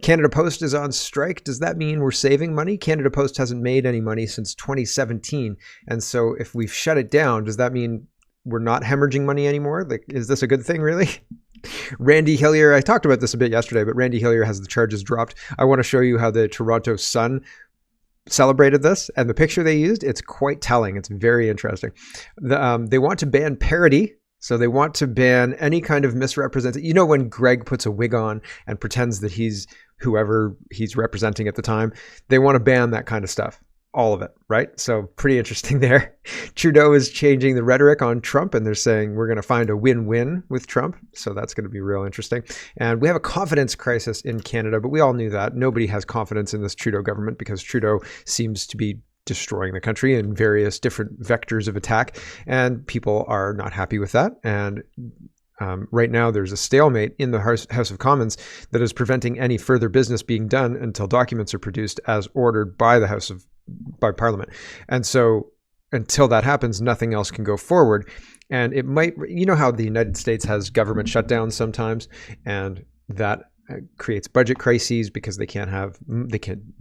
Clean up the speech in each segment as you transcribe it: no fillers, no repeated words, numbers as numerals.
Canada Post is on strike. Does that mean we're saving money? Canada Post hasn't made any money since 2017. And so if we've shut it down, does that mean we're not hemorrhaging money anymore? Like, is this a good thing, really? Randy Hillier, I talked about this a bit yesterday, but Randy Hillier has the charges dropped. I want to show you how the Toronto Sun celebrated this, and the picture they used, it's quite telling. It's very interesting. They want to ban parody. So they want to ban any kind of misrepresentation. You know, when Greg puts a wig on and pretends that he's whoever he's representing at the time, they want to ban that kind of stuff. All of it, right? So pretty interesting there. Trudeau is changing the rhetoric on Trump, and they're saying we're going to find a win-win with Trump. So that's going to be real interesting. And we have a confidence crisis in Canada, but we all knew that. Nobody has confidence in this Trudeau government because Trudeau seems to be destroying the country in various different vectors of attack, and people are not happy with that. And right now, there's a stalemate in the House of Commons that is preventing any further business being done until documents are produced as ordered by by Parliament. And so until that happens, nothing else can go forward. And it might, you know how the United States has government shutdowns sometimes, and that creates budget crises because they can't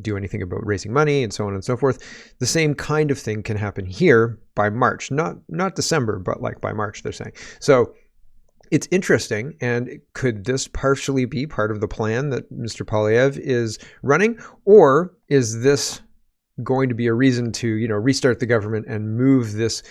do anything about raising money and so on and so forth. The same kind of thing can happen here by March, not December, but like by March, they're saying. So it's interesting. And could this partially be part of the plan that Mr. Poilievre is running, or is this going to be a reason to, restart the government and move this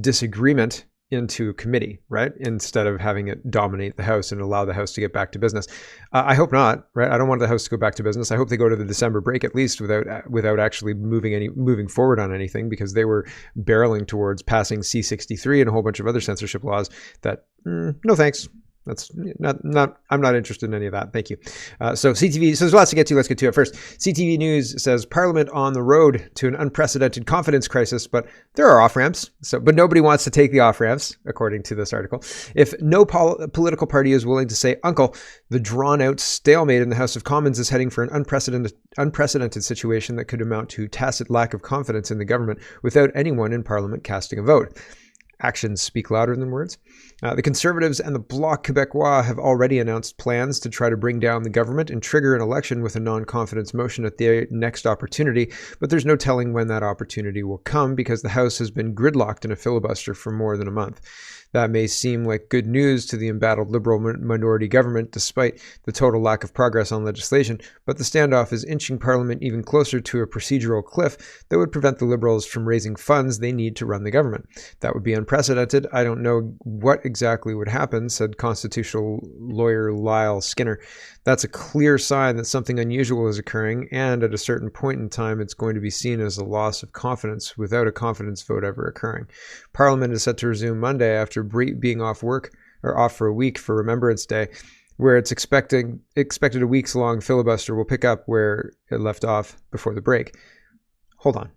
disagreement into committee, right? Instead of having it dominate the House and allow the House to get back to business. I hope not, right? I don't want the House to go back to business. I hope they go to the December break at least without actually moving forward on anything, because they were barreling towards passing C-63 and a whole bunch of other censorship laws that, no thanks. That's not. I'm not interested in any of that. Thank you. So CTV. So there's lots to get to. Let's get to it first. CTV News says Parliament on the road to an unprecedented confidence crisis, but there are off ramps. But nobody wants to take the off ramps, according to this article. If no political party is willing to say "Uncle," the drawn-out stalemate in the House of Commons is heading for an unprecedented situation that could amount to tacit lack of confidence in the government without anyone in Parliament casting a vote. Actions speak louder than words. The Conservatives and the Bloc Québécois have already announced plans to try to bring down the government and trigger an election with a non-confidence motion at the next opportunity, but there's no telling when that opportunity will come because the House has been gridlocked in a filibuster for more than a month. That may seem like good news to the embattled Liberal minority government despite the total lack of progress on legislation, but the standoff is inching Parliament even closer to a procedural cliff that would prevent the Liberals from raising funds they need to run the government. That would be unprecedented. I don't know what exactly would happen, said constitutional lawyer Lyle Skinner. That's a clear sign that something unusual is occurring, and at a certain point in time, it's going to be seen as a loss of confidence without a confidence vote ever occurring. Parliament is set to resume Monday after being off for a week for Remembrance Day, where it's expected a weeks-long filibuster will pick up where it left off before the break. Hold on.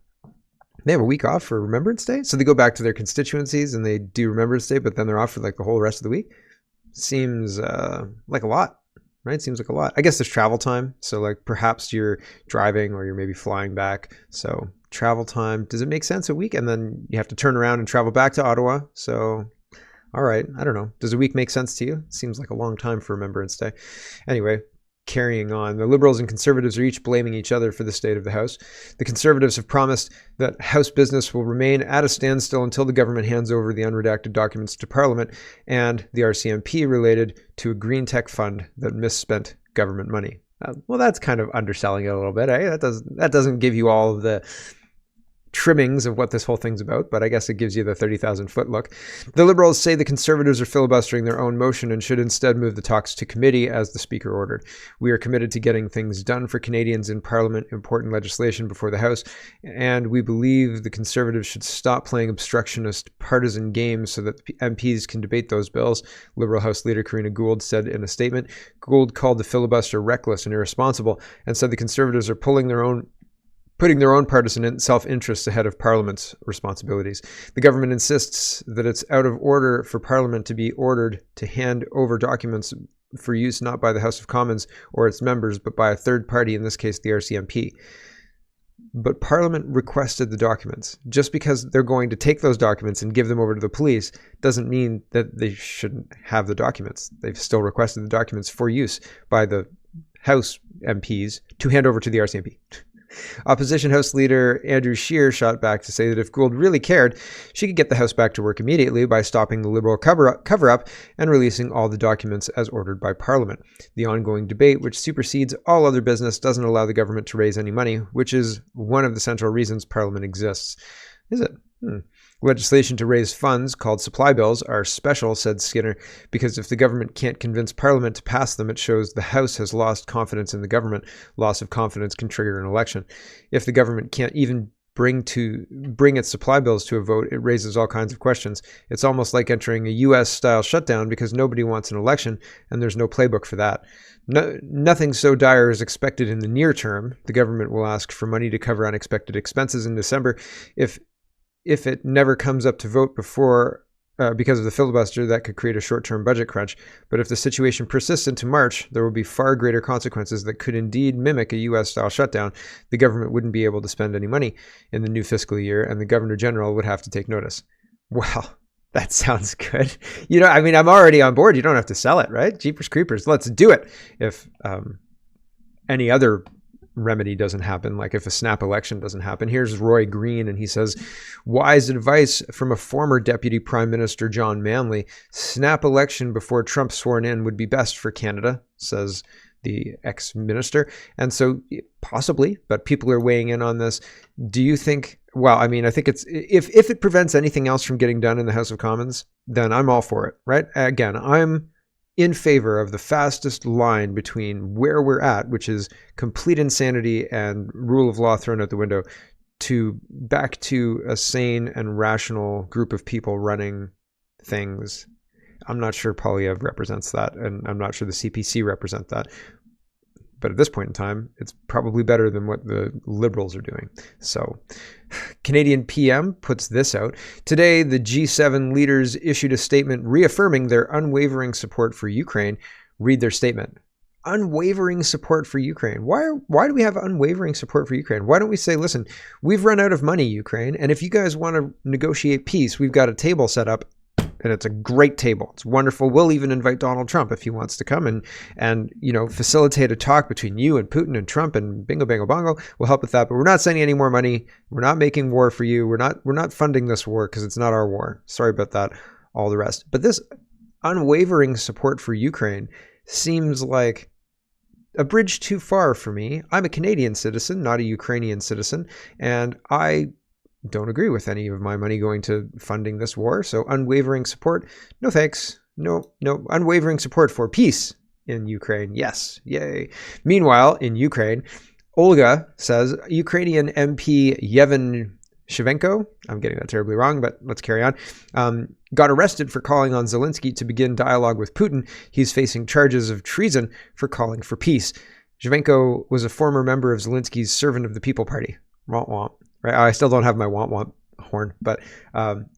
They have a week off for Remembrance Day? So they go back to their constituencies and they do Remembrance Day, but then they're off for like the whole rest of the week? Seems like a lot, right? Seems like a lot. I guess there's travel time. So like perhaps you're driving or you're maybe flying back. So travel time. Does it make sense a week? And then you have to turn around and travel back to Ottawa. So, all right. I don't know. Does a week make sense to you? Seems like a long time for Remembrance Day. Anyway, carrying on. The Liberals and Conservatives are each blaming each other for the state of the House. The Conservatives have promised that House business will remain at a standstill until the government hands over the unredacted documents to Parliament, and the RCMP related to a green tech fund that misspent government money. Well, that's kind of underselling it a little bit, eh? That doesn't give you all of the trimmings of what this whole thing's about, but I guess it gives you the 30,000 foot look. The Liberals say the Conservatives are filibustering their own motion and should instead move the talks to committee as the Speaker ordered. We are committed to getting things done for Canadians in Parliament, important legislation before the House, and we believe the Conservatives should stop playing obstructionist partisan games so that MPs can debate those bills, Liberal House Leader Karina Gould said in a statement. Gould called the filibuster reckless and irresponsible and said the Conservatives are putting their own partisan self-interest ahead of Parliament's responsibilities. The government insists that it's out of order for Parliament to be ordered to hand over documents for use not by the House of Commons or its members, but by a third party, in this case the RCMP. But Parliament requested the documents. Just because they're going to take those documents and give them over to the police doesn't mean that they shouldn't have the documents. They've still requested the documents for use by the House MPs to hand over to the RCMP. Opposition House Leader Andrew Scheer shot back to say that if Gould really cared, she could get the House back to work immediately by stopping the Liberal cover-up and releasing all the documents as ordered by Parliament. The ongoing debate, which supersedes all other business, doesn't allow the government to raise any money, which is one of the central reasons Parliament exists. Is it? Legislation to raise funds, called supply bills, are special, said Skinner, because if the government can't convince Parliament to pass them, it shows the House has lost confidence in the government. Loss of confidence can trigger an election. If the government can't even bring its supply bills to a vote, it raises all kinds of questions. It's almost like entering a US-style shutdown because nobody wants an election, and there's no playbook for that. Nothing so dire is expected in the near term. The government will ask for money to cover unexpected expenses in December. If it never comes up to vote before because of the filibuster, that could create a short-term budget crunch. But if the situation persists into March, there will be far greater consequences that could indeed mimic a US-style shutdown. The government wouldn't be able to spend any money in the new fiscal year, and the Governor General would have to take notice. Wow, that sounds good. I'm already on board. You don't have to sell it, right? Jeepers creepers, let's do it. If any other remedy doesn't happen, like if a snap election doesn't happen. Here's Roy Green, and he says, wise advice from a former Deputy Prime Minister, John Manley. Snap election before Trump sworn in would be best for Canada, says the ex-minister. And so possibly, but people are weighing in on this. Do you think, I think it's, if it prevents anything else from getting done in the House of Commons, then I'm all for it, right? Again, I'm in favor of the fastest line between where we're at, which is complete insanity and rule of law thrown out the window, to back to a sane and rational group of people running things. I'm not sure Polyev represents that, and I'm not sure the CPC represent that. But at this point in time, it's probably better than what the Liberals are doing. So Canadian PM puts this out. Today, the G7 leaders issued a statement reaffirming their unwavering support for Ukraine. Read their statement. Unwavering support for Ukraine. Why do we have unwavering support for Ukraine? Why don't we say, listen, we've run out of money, Ukraine, and if you guys want to negotiate peace, we've got a table set up. And it's a great table. It's wonderful. We'll even invite Donald Trump if he wants to come and facilitate a talk between you and Putin and Trump and bingo, bango, bongo. We'll help with that. But we're not sending any more money. We're not making war for you. We're not funding this war because it's not our war. Sorry about that. All the rest. But this unwavering support for Ukraine seems like a bridge too far for me. I'm a Canadian citizen, not a Ukrainian citizen, and I don't agree with any of my money going to funding this war. So unwavering support, no thanks. No, unwavering support for peace in Ukraine. Yes, yay. Meanwhile, in Ukraine, Olga says Ukrainian MP Yevhen Shivenko, I'm getting that terribly wrong, but let's carry on, got arrested for calling on Zelensky to begin dialogue with Putin. He's facing charges of treason for calling for peace. Shivenko was a former member of Zelensky's Servant of the People Party. Womp womp. Right? I still don't have my womp horn, but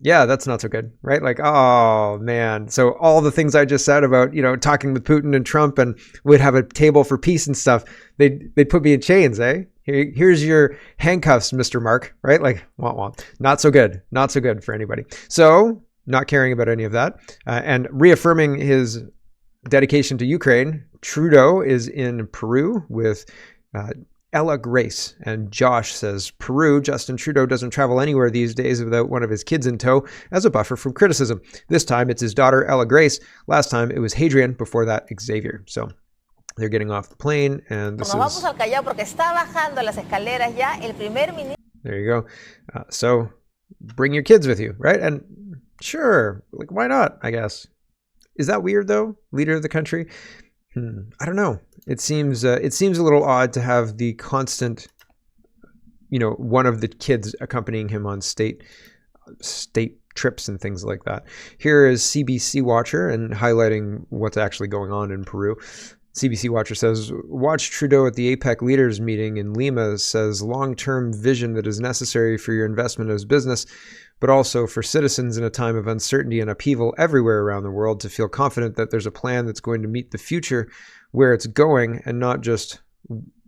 yeah, that's not so good, right? Like, oh man. So all the things I just said about, talking with Putin and Trump and would have a table for peace and stuff, they'd put me in chains, eh? Here's your handcuffs, Mr. Mark, right? Like, womp. Not so good. Not so good for anybody. So not caring about any of that and reaffirming his dedication to Ukraine, Trudeau is in Peru with Ella Grace, and Josh says, Peru, Justin Trudeau doesn't travel anywhere these days without one of his kids in tow as a buffer from criticism. This time it's his daughter, Ella Grace. Last time it was Hadrian, before that, Xavier. So they're getting off the plane, and this is... There you go. So bring your kids with you, right? And sure, like, why not, I guess. Is that weird, though? Leader of the country? I don't know. It seems a little odd to have the constant, one of the kids accompanying him on state trips and things like that. Here is CBC Watcher and highlighting what's actually going on in Peru. CBC Watcher says, watch Trudeau at the APEC leaders meeting in Lima, says long-term vision that is necessary for your investment as business, but also for citizens in a time of uncertainty and upheaval everywhere around the world to feel confident that there's a plan that's going to meet the future where it's going and not just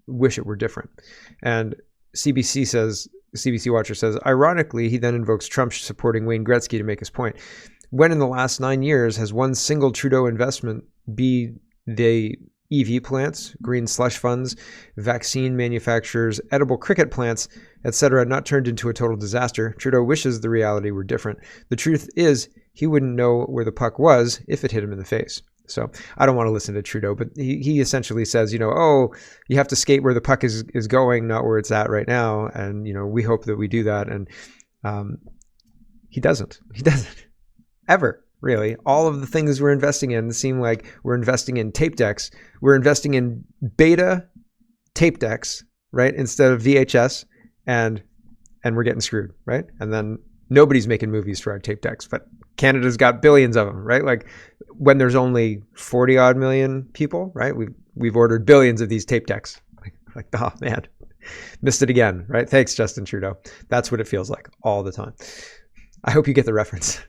wish it were different. And CBC Watcher says, ironically, he then invokes Trump supporting Wayne Gretzky to make his point. When in the last 9 years has one single Trudeau investment be the EV plants, green slush funds, vaccine manufacturers, edible cricket plants, etc., not turned into a total disaster. Trudeau wishes the reality were different. The truth is, he wouldn't know where the puck was if it hit him in the face. So I don't want to listen to Trudeau, but he essentially says, oh, you have to skate where the puck is going, not where it's at right now. And, we hope that we do that. And he doesn't. He doesn't ever. Really, all of the things we're investing in seem like we're investing in tape decks. We're investing in beta tape decks, right? Instead of VHS, and we're getting screwed, right? And then nobody's making movies for our tape decks, but Canada's got billions of them, right? Like when there's only 40 odd million people, right? We've ordered billions of these tape decks. Like, oh man, missed it again, right? Thanks, Justin Trudeau. That's what it feels like all the time. I hope you get the reference.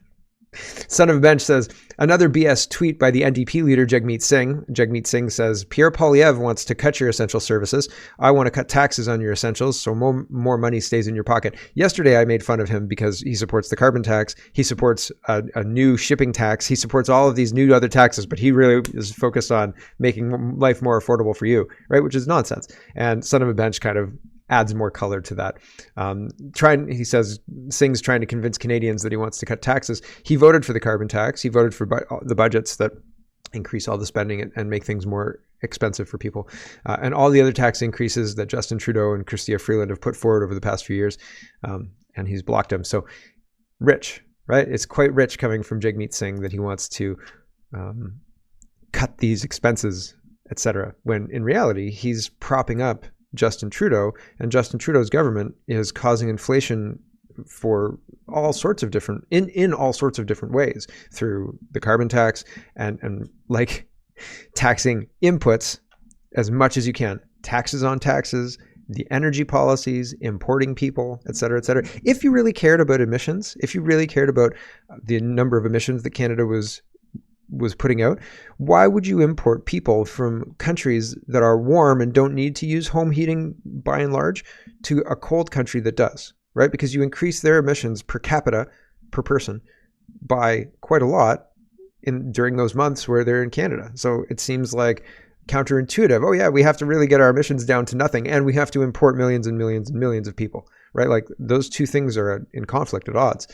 Son of a Bench says, another BS tweet by the NDP leader Jagmeet Singh. Jagmeet Singh says, Pierre Poilievre wants to cut your essential services. I want to cut taxes on your essentials so more money stays in your pocket. Yesterday, I made fun of him because he supports the carbon tax. He supports a new shipping tax. He supports all of these new other taxes, but he really is focused on making life more affordable for you, right? Which is nonsense. And Son of a Bench kind of adds more color to that. He says Singh's trying to convince Canadians that he wants to cut taxes. He voted for the carbon tax. He voted for the budgets that increase all the spending and make things more expensive for people. And all the other tax increases that Justin Trudeau and Chrystia Freeland have put forward over the past few years. And he's blocked them. So rich, right? It's quite rich coming from Jagmeet Singh that he wants to cut these expenses, etc. When in reality, he's propping up Justin Trudeau, and Justin Trudeau's government is causing inflation for all sorts of different in all sorts of different ways through the carbon tax and like taxing inputs as much as you can, taxes on taxes, the energy policies, importing people, et cetera, et cetera. If you really cared about emissions, if you really cared about the number of emissions that Canada was putting out, why would you import people from countries that are warm and don't need to use home heating by and large to a cold country that does, right? Because you increase their emissions per capita, per person, by quite a lot during those months where they're in Canada. So it seems like counterintuitive. Oh yeah, we have to really get our emissions down to nothing, and we have to import millions and millions and millions of people, right? Like those two things are in conflict at odds.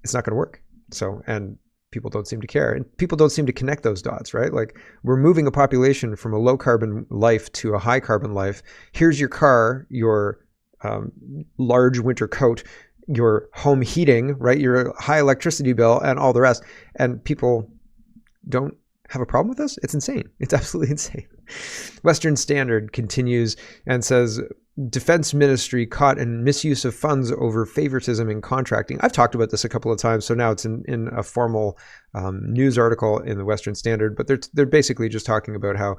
It's not going to work. So, and people don't seem to care, and people don't seem to connect those dots, right? Like we're moving a population from a low carbon life to a high carbon life. Here's your car, your large winter coat, your home heating, right? Your high electricity bill and all the rest. And people don't have a problem with this? It's insane. It's absolutely insane. Western Standard continues and says, Defense Ministry caught in misuse of funds over favoritism in contracting. I've talked about this a couple of times, so now it's in a formal news article in the Western Standard, but they're basically just talking about how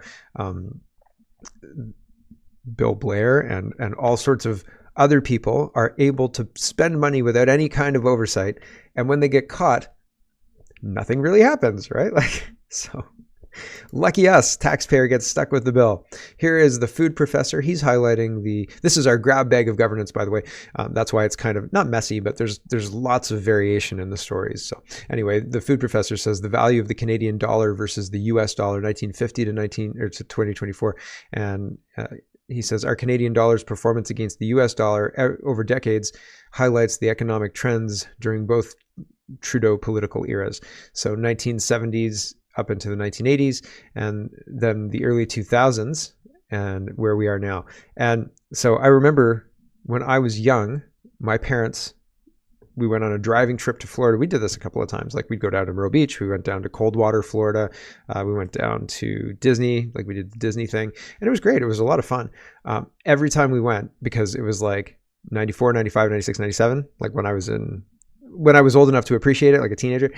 Bill Blair and all sorts of other people are able to spend money without any kind of oversight, and when they get caught, nothing really happens, right? Like, so lucky us, taxpayer gets stuck with the bill. Here is the food professor. He's highlighting this is our grab bag of governance, by the way. That's why it's kind of not messy, but there's lots of variation in the stories. So anyway, the food professor says the value of the Canadian dollar versus the US dollar, 1950 to 2024. And he says our Canadian dollar's performance against the US dollar over decades highlights the economic trends during both Trudeau political eras. So 1970s up into the 1980s, and then the early 2000s, and where we are now. And so I remember when I was young, my parents, we went on a driving trip to Florida. We did this a couple of times. Like we'd go down to Myrtle Beach. We went down to Coldwater, Florida. We went down to Disney, like we did the Disney thing. And it was great. It was a lot of fun. Every time we went, because it was like 94, 95, 96, 97, like when I was old enough to appreciate it, like a teenager.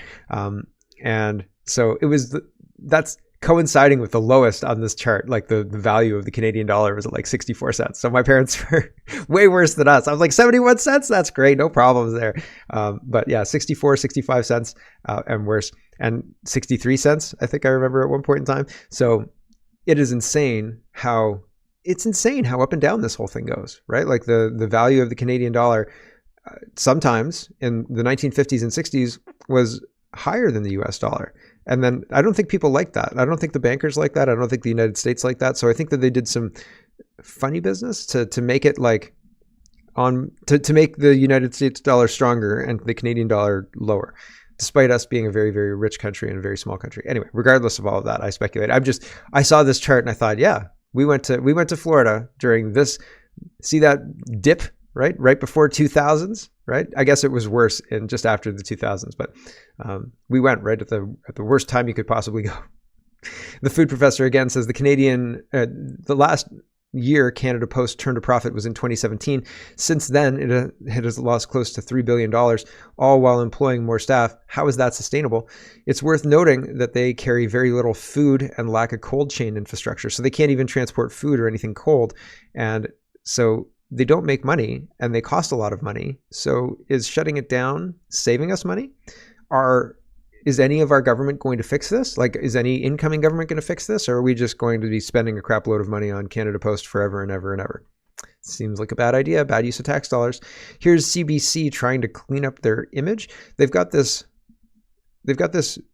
And so it was, that's coinciding with the lowest on this chart. Like the value of the Canadian dollar was at like 64 cents. So my parents were way worse than us. I was like 71 cents. That's great. No problems there. But yeah, 64, 65 cents and worse. And 63 cents, I think I remember at one point in time. So it is insane how up and down this whole thing goes, right? Like the value of the Canadian dollar sometimes in the 1950s and 60s was higher than the US dollar. And then I don't think people like that. I don't think the bankers like that. I don't think the United States like that. So I think that they did some funny business to make it like to make the United States dollar stronger and the Canadian dollar lower, despite us being a very, very rich country and a very small country. Anyway, regardless of all of that, I speculate. I saw this chart and I thought, yeah, we went to Florida during this, see that dip, right before 2000s, right? I guess it was worse in just after the 2000s, but we went right at the worst time you could possibly go. The food professor again says the last year Canada Post turned a profit was in 2017. Since then, it has lost close to $3 billion, all while employing more staff. How is that sustainable? It's worth noting that they carry very little food and lack a cold chain infrastructure. So they can't even transport food or anything cold. And so they don't make money and they cost a lot of money. So is shutting it down saving us money? Is any of our government going to fix this? Like, is any incoming government going to fix this? Or are we just going to be spending a crap load of money on Canada Post forever and ever and ever? Seems like a bad idea, bad use of tax dollars. Here's CBC trying to clean up their image. They've got this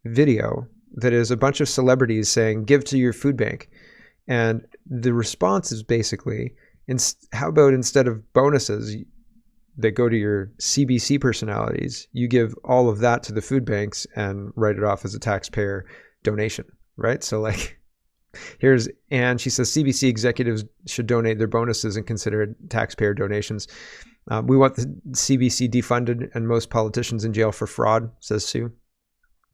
video that is a bunch of celebrities saying, give to your food bank. And the response is basically, how about instead of bonuses that go to your CBC personalities, you give all of that to the food banks and write it off as a taxpayer donation, right? So like, here's Anne. She says CBC executives should donate their bonuses and consider it taxpayer donations. We want the CBC defunded and most politicians in jail for fraud, says Sue.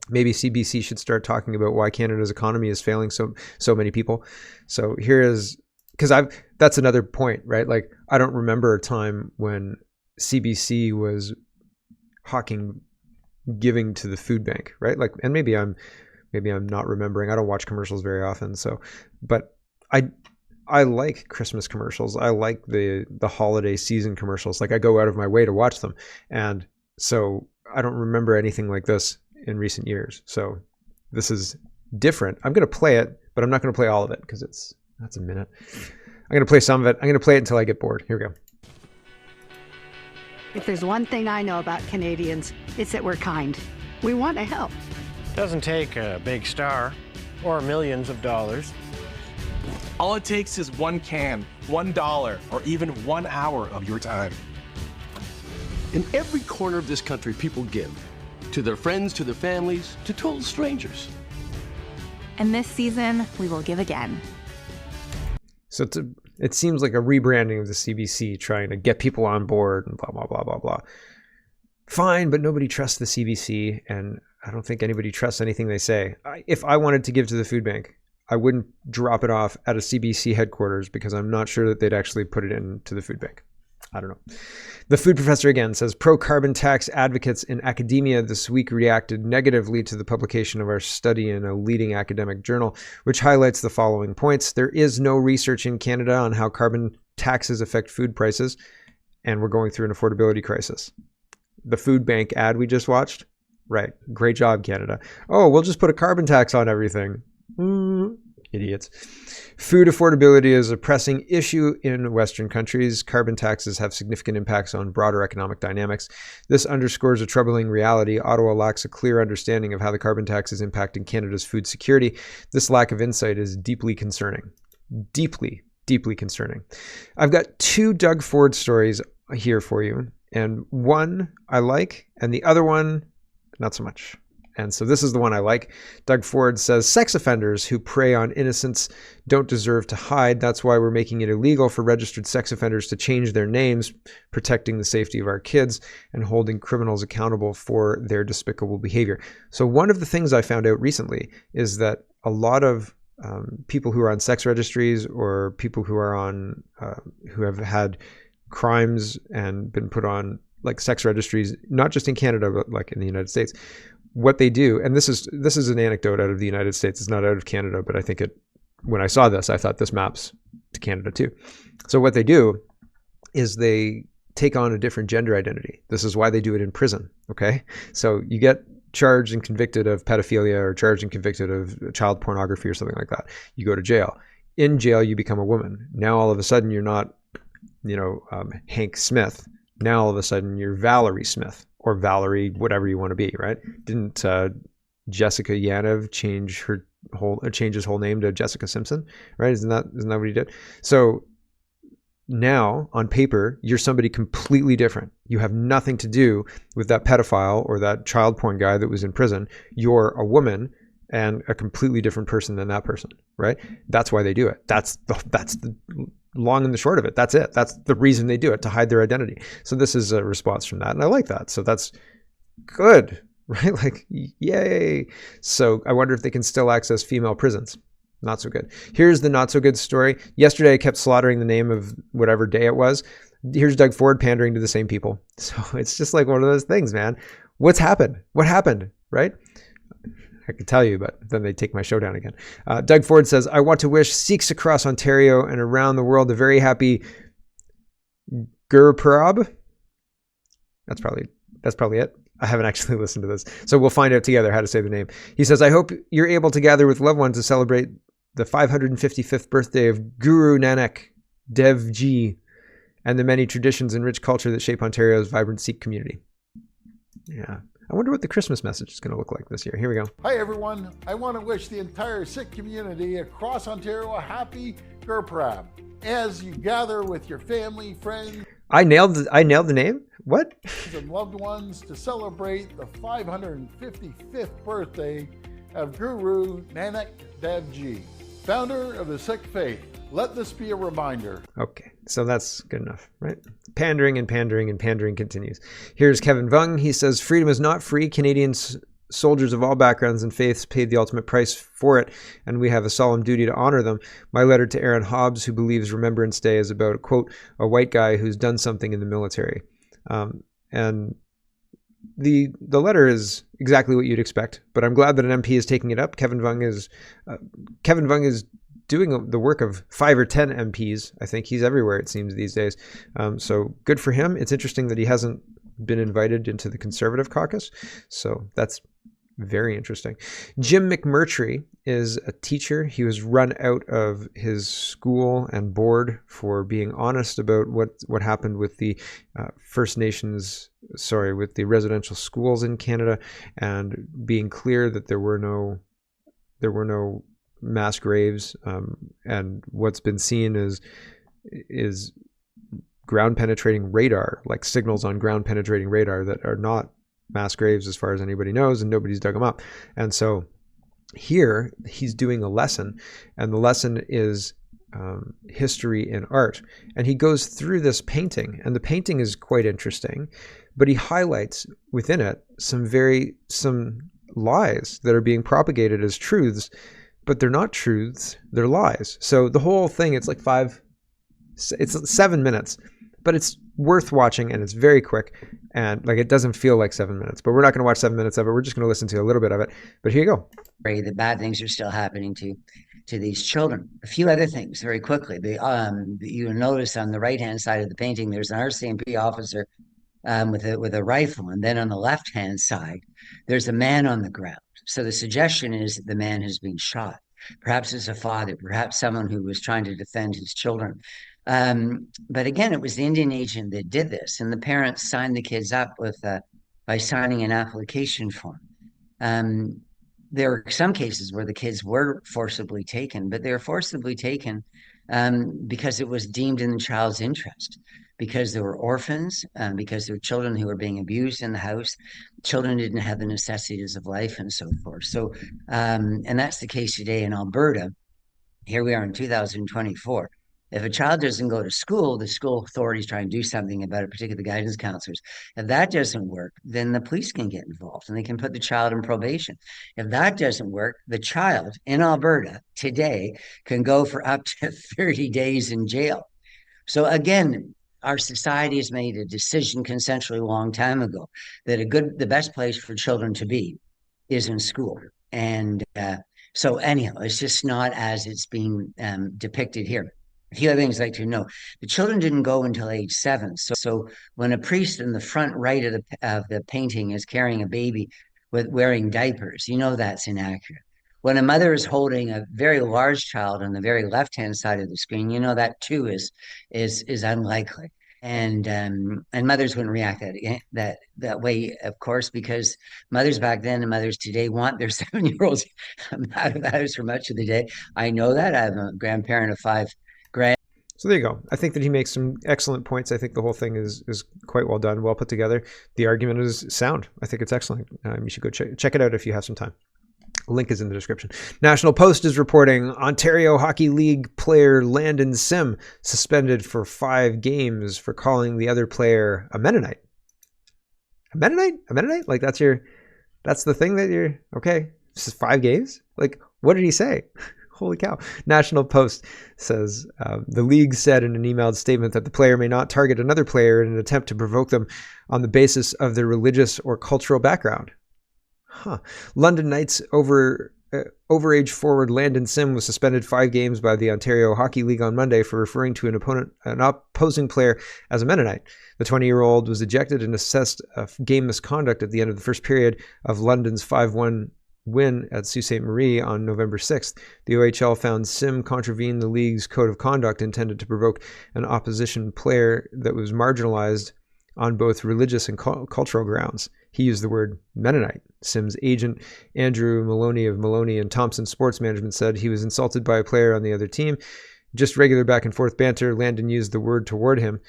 Maybe CBC should start talking about why Canada's economy is failing so many people. So here is, because that's another point, right? Like, I don't remember a time when CBC was hawking giving to the food bank, right? Like, and maybe I'm not remembering. I don't watch commercials very often, so, but I like Christmas commercials. I like the holiday season commercials. Like, I go out of my way to watch them, and so I don't remember anything like this in recent years. So this is different. I'm going to play it, but I'm not going to play all of it because that's a minute. I'm going to play some of it. I'm going to play it until I get bored. Here we go. If there's one thing I know about Canadians, it's that we're kind. We want to help. Doesn't take a big star or millions of dollars. All it takes is one can, $1, or even 1 hour of your time. In every corner of this country, people give. To their friends, to their families, to total strangers. And this season, we will give again. So it seems like a rebranding of the CBC, trying to get people on board and blah, blah, blah, blah, blah. Fine, but nobody trusts the CBC, and I don't think anybody trusts anything they say. If I wanted to give to the food bank, I wouldn't drop it off at a CBC headquarters because I'm not sure that they'd actually put it into the food bank. I don't know. The food professor again says, pro-carbon tax advocates in academia this week reacted negatively to the publication of our study in a leading academic journal, which highlights the following points. There is no research in Canada on how carbon taxes affect food prices, and we're going through an affordability crisis. The food bank ad we just watched, right? Great job, Canada. Oh, we'll just put a carbon tax on everything. Idiots. Food affordability is a pressing issue in Western countries. Carbon taxes have significant impacts on broader economic dynamics. This underscores a troubling reality. Ottawa lacks a clear understanding of how the carbon tax is impacting Canada's food security. This lack of insight is deeply concerning. Deeply, deeply concerning. I've got 2 Doug Ford stories here for you, and one I like, and the other one, not so much. And so this is the one I like. Doug Ford says, sex offenders who prey on innocents don't deserve to hide. That's why we're making it illegal for registered sex offenders to change their names, protecting the safety of our kids and holding criminals accountable for their despicable behavior. So one of the things I found out recently is that a lot of people who are on sex registries or people who are on, who have had crimes and been put on like sex registries, not just in Canada, but like in the United States, what they do, and this is an anecdote out of the United States, it's not out of Canada, but I think when I saw this, I thought this maps to Canada too. So what they do is they take on a different gender identity. This is why they do it in prison, okay? So you get charged and convicted of pedophilia or charged and convicted of child pornography or something like that. You go to jail. In jail, you become a woman. Now all of a sudden you're not, Hank Smith. Now all of a sudden you're Valerie Smith or Valerie, whatever you want to be, right? Didn't Jessica Yanev change his whole name to Jessica Simpson, right? Isn't that what he did? So now on paper, you're somebody completely different. You have nothing to do with that pedophile or that child porn guy that was in prison. You're a woman and a completely different person than that person, right? That's why they do it. That's the long and the short of it. That's it. That's the reason they do it, to hide their identity. So this is a response from that, and I like that. So that's good, right? Like, yay. So I wonder if they can still access female prisons. Not so good. Here's the not so good story. Yesterday I kept slaughtering the name of whatever day it was. Here's Doug Ford pandering to the same people. So it's just like one of those things, man. What's happened? What happened, right? I could tell you, but then they take my show down again. Doug Ford says, I want to wish Sikhs across Ontario and around the world a very happy Gurpurab. That's probably it. I haven't actually listened to this. So we'll find out together how to say the name. He says, I hope you're able to gather with loved ones to celebrate the 555th birthday of Guru Nanak Dev Ji and the many traditions and rich culture that shape Ontario's vibrant Sikh community. Yeah. I wonder what the Christmas message is going to look like this year. Here we go. Hi, everyone. I want to wish the entire Sikh community across Ontario a happy Gurpurab as you gather with your family, friends. I nailed the name? What? And loved ones to celebrate the 555th birthday of Guru Nanak Dev Ji, founder of the Sikh faith. Let this be a reminder. Okay, so that's good enough, right? Pandering and pandering and pandering continues. Here's Kevin Vung. He says, freedom is not free. Canadians, soldiers of all backgrounds and faiths, paid the ultimate price for it, and we have a solemn duty to honor them. My letter to Aaron Hobbs, who believes Remembrance Day is about, quote, a white guy who's done something in the military. And the letter is exactly what you'd expect, but I'm glad that an MP is taking it up. Kevin Vung is doing the work of 5 or 10 MPs. I think he's everywhere, it seems, these days. So good for him. It's interesting that he hasn't been invited into the Conservative caucus. So that's very interesting. Jim McMurtry is a teacher. He was run out of his school and board for being honest about what happened with the with the residential schools in Canada, and being clear that there were no mass graves, and what's been seen is ground penetrating radar, like signals on ground penetrating radar that are not mass graves as far as anybody knows, and nobody's dug them up. And so here he's doing a lesson, and the lesson is history in art, and he goes through this painting, and the painting is quite interesting, but he highlights within it some lies that are being propagated as truths, but they're not truths, they're lies. So the whole thing, it's 7 minutes, but it's worth watching, and it's very quick, and it doesn't feel like 7 minutes, but we're not going to watch 7 minutes of it. We're just going to listen to a little bit of it, but here you go. The bad things are still happening to these children. A few other things very quickly. You notice on the right-hand side of the painting, there's an RCMP officer with a rifle, and then on the left-hand side, there's a man on the ground. So the suggestion is that the man has been shot. Perhaps it's a father, perhaps someone who was trying to defend his children. But again, it was the Indian agent that did this, and the parents signed the kids up by signing an application form. There are some cases where the kids were forcibly taken, but they were forcibly taken because it was deemed in the child's interest, because they were orphans, because they were children who were being abused in the house. Children didn't have the necessities of life and so forth. So, and that's the case today in Alberta. Here we are in 2024. If a child doesn't go to school, the school authorities try and do something about it, particularly the guidance counselors. If that doesn't work, then the police can get involved and they can put the child in probation. If that doesn't work, the child in Alberta today can go for up to 30 days in jail. So again, our society has made a decision consensually a long time ago that the best place for children to be is in school. And so anyhow, it's just not as it's being depicted here. A few other things I'd like to know. The children didn't go until age 7. So when a priest in the front right of the painting is carrying a baby wearing diapers, that's inaccurate. When a mother is holding a very large child on the very left-hand side of the screen, that too is unlikely. and mothers wouldn't react that way, of course, because mothers back then and mothers today want their 7-year-olds out of the house for much of the day. I know that. I'm a grandparent of 5 grand. So there you go. I think that he makes some excellent points. I think the whole thing is quite well done, well put together. The argument is sound. I think it's excellent. You should go check it out if you have some time. Link is in the description. National Post is reporting Ontario Hockey League player Landon Sim suspended for 5 games for calling the other player a Mennonite. A Mennonite? A Mennonite? Like that's the thing that you're, okay, this is 5 games? Like, what did he say? Holy cow. National Post says the league said in an emailed statement that the player may not target another player in an attempt to provoke them on the basis of their religious or cultural background. London Knights overage forward Landon Sim was suspended 5 games by the Ontario Hockey League on Monday for referring to an opposing player as a Mennonite. The 20-year-old was ejected and assessed game misconduct at the end of the first period of London's 5-1 win at Sault Ste. Marie on November 6th. The OHL found Sim contravened the league's code of conduct intended to provoke an opposition player that was marginalized on both religious and cultural grounds. He used the word Mennonite. Sim's agent, Andrew Maloney of Maloney and Thompson Sports Management, said he was insulted by a player on the other team. Just regular back and forth banter. Landon used the word toward him.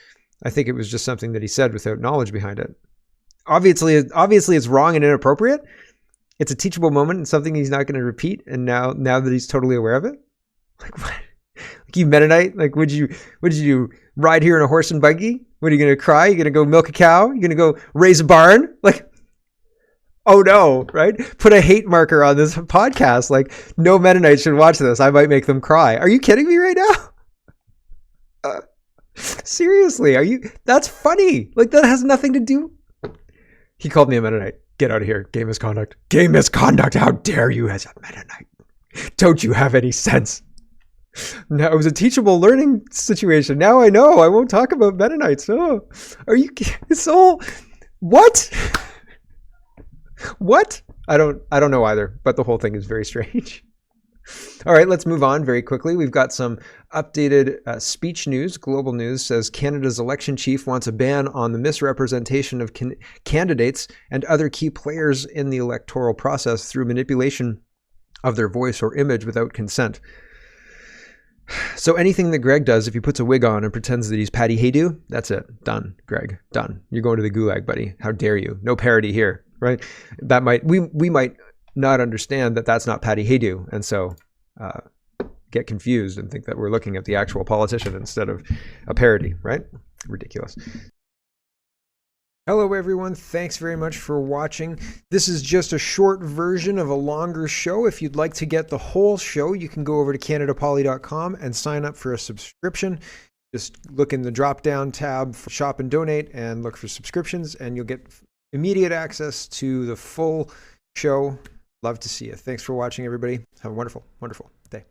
I think it was just something that he said without knowledge behind it. Obviously it's wrong and inappropriate. It's a teachable moment and something he's not going to repeat. And now that he's totally aware of it, like what? Like, you Mennonite? Like, would you ride here in a horse and buggy? What, are you going to cry? You going to go milk a cow? You going to go raise a barn? Like, oh no, right? Put a hate marker on this podcast. Like, no Mennonites should watch this. I might make them cry. Are you kidding me right now? Seriously, that's funny. Like, that has nothing to do. He called me a Mennonite. Get out of here. Game misconduct. Game misconduct. How dare you as a Mennonite? Don't you have any sense? No, it was a teachable learning situation. Now I know. I won't talk about Mennonites. Oh, are you so? What? What? I don't know either. But the whole thing is very strange. All right, let's move on very quickly. We've got some updated speech news. Global News says Canada's election chief wants a ban on the misrepresentation of candidates and other key players in the electoral process through manipulation of their voice or image without consent. So anything that Greg does, if he puts a wig on and pretends that he's Patty Haydu, that's it. Done, Greg. Done. You're going to the gulag, buddy. How dare you? No parody here, right? That we might not understand that that's not Patty Haydu, and so get confused and think that we're looking at the actual politician instead of a parody, right? Ridiculous. Hello everyone, thanks very much for watching. This is just a short version of a longer show. If you'd like to get the whole show, you can go over to CanadaPoly.com and sign up for a subscription. Just look in the drop-down tab for Shop and Donate and look for subscriptions, and you'll get immediate access to the full show. Love to see you. Thanks for watching, everybody. Have a wonderful, wonderful day.